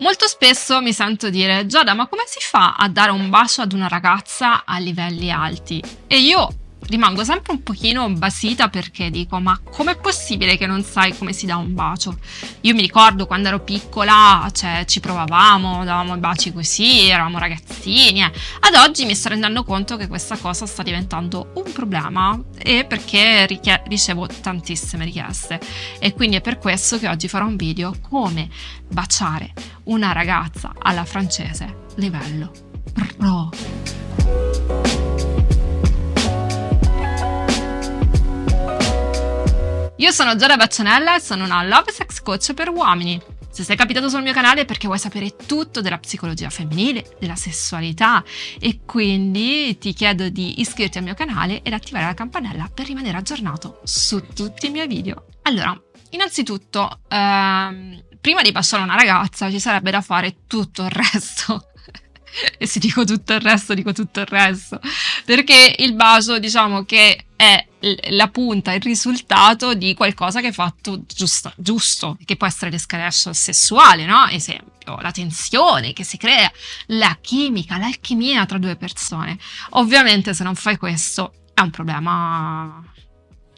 Molto spesso mi sento dire: Giada, ma come si fa a dare un bacio ad una ragazza a livelli alti? E io rimango sempre un pochino basita perché dico: ma com'è possibile che non sai come si dà un bacio? Io mi ricordo quando ero piccola, cioè ci provavamo, davamo i baci così, eravamo ragazzini. Ad oggi mi sto rendendo conto che questa cosa sta diventando un problema e perché ricevo tantissime richieste. E quindi è per questo che oggi farò un video come baciare una ragazza alla francese livello pro. Io sono Giada Baccianella e sono una Love Sex Coach per uomini. Se sei capitato sul mio canale è perché vuoi sapere tutto della psicologia femminile, della sessualità e quindi ti chiedo di iscriverti al mio canale ed attivare la campanella per rimanere aggiornato su tutti i miei video. Allora, innanzitutto, prima di baciare una ragazza ci sarebbe da fare tutto il resto. E se dico tutto il resto, dico tutto il resto. Perché il bacio, diciamo che è la punta, il risultato di qualcosa che è fatto giusto, che può essere l'escalation sessuale, no? Esempio, la tensione che si crea, la chimica, l'alchimia tra due persone. Ovviamente se non fai questo è un problema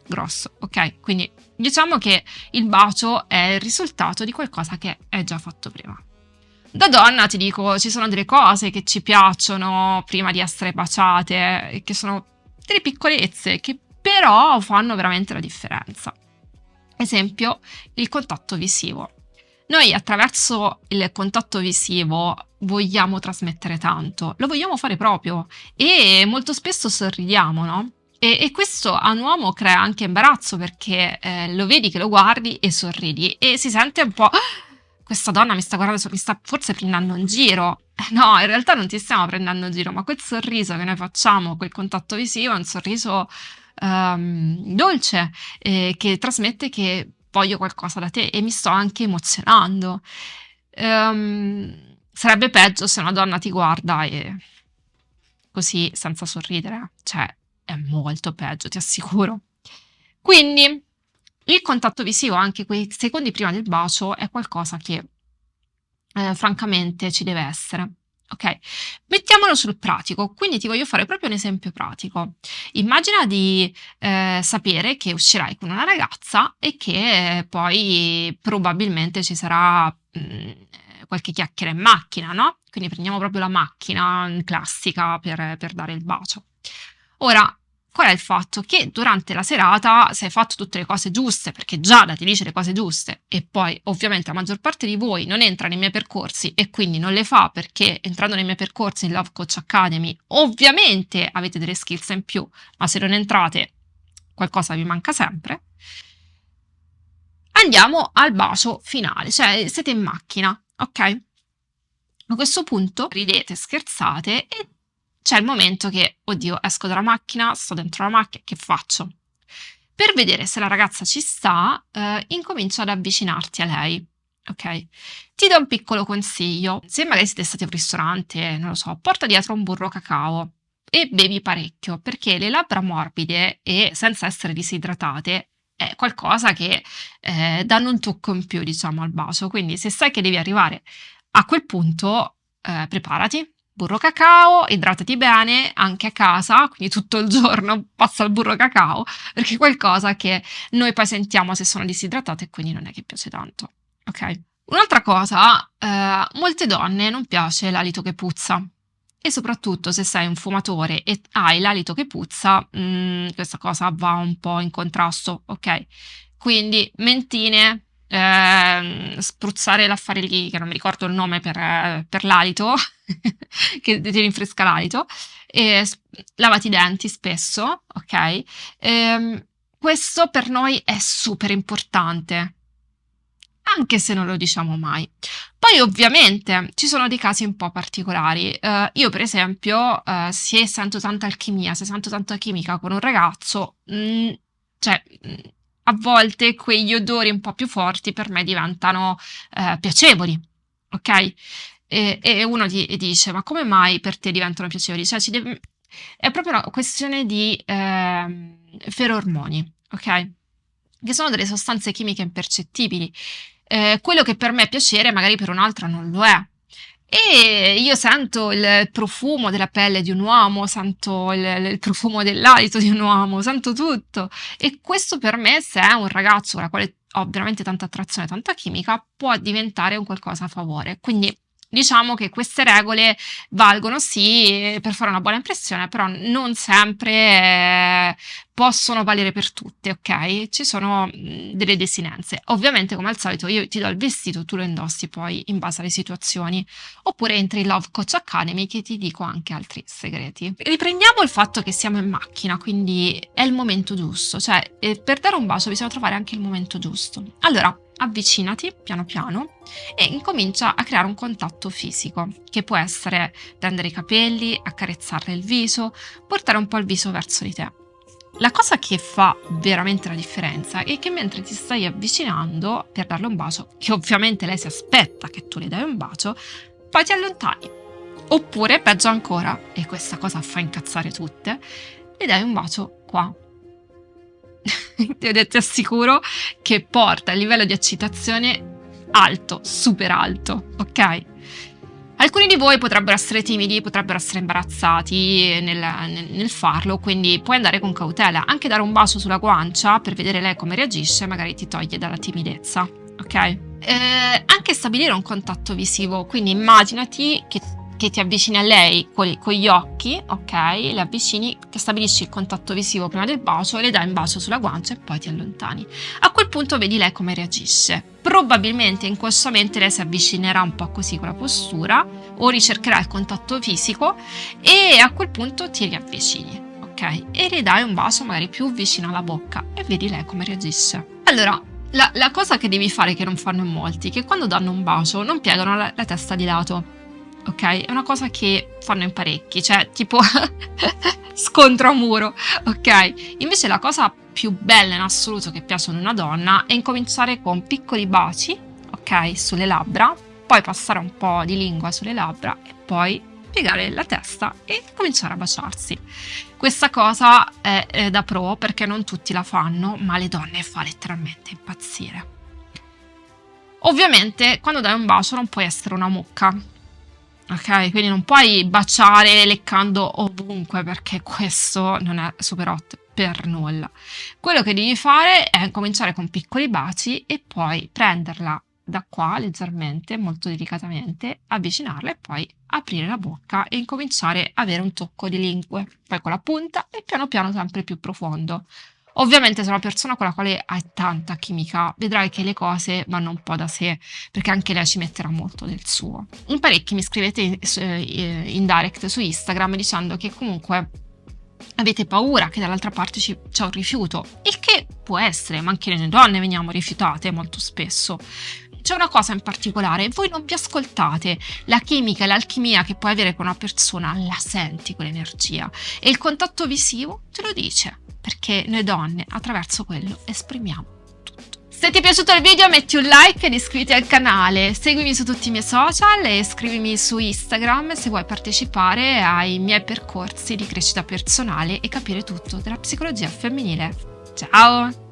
grosso, ok? Quindi diciamo che il bacio è il risultato di qualcosa che è già fatto prima. Da donna ti dico, ci sono delle cose che ci piacciono prima di essere baciate, che sono delle piccolezze che però fanno veramente la differenza. Esempio, il contatto visivo. Noi attraverso il contatto visivo vogliamo trasmettere tanto, lo vogliamo fare proprio e molto spesso sorridiamo, no? E questo a un uomo crea anche imbarazzo perché lo vedi che lo guardi e sorridi e si sente un po'... questa donna mi sta guardando, mi sta forse prendendo in giro. No, in realtà non ti stiamo prendendo in giro, ma quel sorriso che noi facciamo, quel contatto visivo, è un sorriso dolce, che trasmette che voglio qualcosa da te e mi sto anche emozionando. Sarebbe peggio se una donna ti guarda e così senza sorridere, cioè è molto peggio, ti assicuro. Quindi il contatto visivo, anche quei secondi prima del bacio, è qualcosa che francamente ci deve essere. Ok, mettiamolo sul pratico, quindi ti voglio fare proprio un esempio pratico. Immagina di sapere che uscirai con una ragazza e che poi probabilmente ci sarà qualche chiacchiera in macchina, no? Quindi prendiamo proprio la macchina classica per dare il bacio. Ora, qual è il fatto? Che durante la serata, se hai fatto tutte le cose giuste, perché Giada ti dice le cose giuste, e poi ovviamente la maggior parte di voi non entra nei miei percorsi e quindi non le fa perché entrando nei miei percorsi in Love Coach Academy, ovviamente avete delle skills in più, ma se non entrate qualcosa vi manca sempre. Andiamo al bacio finale, cioè siete in macchina, ok? A questo punto ridete, scherzate e c'è il momento che, oddio, esco dalla macchina, sto dentro la macchina, che faccio? Per vedere se la ragazza ci sta, incomincio ad avvicinarti a lei, ok? Ti do un piccolo consiglio. Se magari siete stati a un ristorante, non lo so, porta dietro un burro cacao e bevi parecchio, perché le labbra morbide e senza essere disidratate è qualcosa che danno un tocco in più, diciamo, al bacio. Quindi se sai che devi arrivare a quel punto, preparati. Burro cacao, idratati bene anche a casa, quindi tutto il giorno passa il burro cacao, perché è qualcosa che noi poi sentiamo se sono disidratate e quindi non è che piace tanto, ok? Un'altra cosa, molte donne non piace l'alito che puzza e soprattutto se sei un fumatore e hai l'alito che puzza, questa cosa va un po' in contrasto, ok? Quindi mentine, spruzzare l'affare lì, che non mi ricordo il nome per l'alito, che ti rinfresca l'alito, e lavati i denti spesso, ok? Questo per noi è super importante, anche se non lo diciamo mai. Poi ovviamente ci sono dei casi un po' particolari. Io per esempio, se sento tanta alchimia, se sento tanta chimica con un ragazzo, a volte quegli odori un po' più forti per me diventano piacevoli, ok? E uno dice, ma come mai per te diventano piacevoli? Cioè, è proprio una questione di ferormoni, ok? Che sono delle sostanze chimiche impercettibili quello che per me è piacere magari per un'altra non lo è. E io sento il profumo della pelle di un uomo, sento il profumo dell'alito di un uomo, sento tutto. E questo per me, se è un ragazzo con il quale ho veramente tanta attrazione, tanta chimica, può diventare un qualcosa a favore. Quindi diciamo che queste regole valgono sì per fare una buona impressione, però non sempre possono valere per tutte, ok? Ci sono delle desinenze. Ovviamente, come al solito, io ti do il vestito, tu lo indossi poi in base alle situazioni. Oppure entri in Love Coach Academy che ti dico anche altri segreti. Riprendiamo il fatto che siamo in macchina, quindi è il momento giusto, cioè per dare un bacio bisogna trovare anche il momento giusto. Allora, avvicinati piano piano e incomincia a creare un contatto fisico, che può essere prendere i capelli, accarezzarle il viso, portare un po' il viso verso di te. La cosa che fa veramente la differenza è che mentre ti stai avvicinando per darle un bacio, che ovviamente lei si aspetta che tu le dai un bacio, poi ti allontani. Oppure, peggio ancora, e questa cosa fa incazzare tutte, le dai un bacio qua. Ti assicuro che porta il livello di eccitazione alto, super alto, ok? Alcuni di voi potrebbero essere timidi, potrebbero essere imbarazzati nel farlo, quindi puoi andare con cautela. Anche dare un bacio sulla guancia per vedere lei come reagisce magari ti toglie dalla timidezza, ok? Anche stabilire un contatto visivo, quindi immaginati che ti avvicini a lei con gli occhi, ok? Le avvicini, che stabilisci il contatto visivo prima del bacio, le dai un bacio sulla guancia e poi ti allontani. A quel punto vedi lei come reagisce. Probabilmente inconsciamente lei si avvicinerà un po' così con la postura o ricercherà il contatto fisico e a quel punto ti riavvicini, ok? E le dai un bacio magari più vicino alla bocca e vedi lei come reagisce. Allora, la cosa che devi fare, che non fanno in molti, che quando danno un bacio non piegano la testa di lato. Ok, è una cosa che fanno in parecchi, cioè tipo scontro a muro, ok? Invece la cosa più bella in assoluto che piace a una donna è incominciare con piccoli baci, ok, sulle labbra, poi passare un po' di lingua sulle labbra e poi piegare la testa e cominciare a baciarsi. Questa cosa è da pro perché non tutti la fanno, ma le donne fa letteralmente impazzire. Ovviamente quando dai un bacio non puoi essere una mucca. Ok, quindi non puoi baciare leccando ovunque perché questo non è super hot per nulla. Quello che devi fare è cominciare con piccoli baci e poi prenderla da qua leggermente, molto delicatamente, avvicinarla e poi aprire la bocca e incominciare a avere un tocco di lingue, poi con la punta e piano piano sempre più profondo. Ovviamente se è una persona con la quale hai tanta chimica, vedrai che le cose vanno un po' da sé, perché anche lei ci metterà molto del suo. In parecchi mi scrivete in direct su Instagram dicendo che comunque avete paura che dall'altra parte c'è un rifiuto, il che può essere, ma anche noi donne veniamo rifiutate molto spesso. C'è una cosa in particolare, voi non vi ascoltate, la chimica e l'alchimia che puoi avere con una persona la senti quell'energia e il contatto visivo te lo dice, perché noi donne attraverso quello esprimiamo tutto. Se ti è piaciuto il video metti un like ed iscriviti al canale, seguimi su tutti i miei social e scrivimi su Instagram se vuoi partecipare ai miei percorsi di crescita personale e capire tutto della psicologia femminile. Ciao!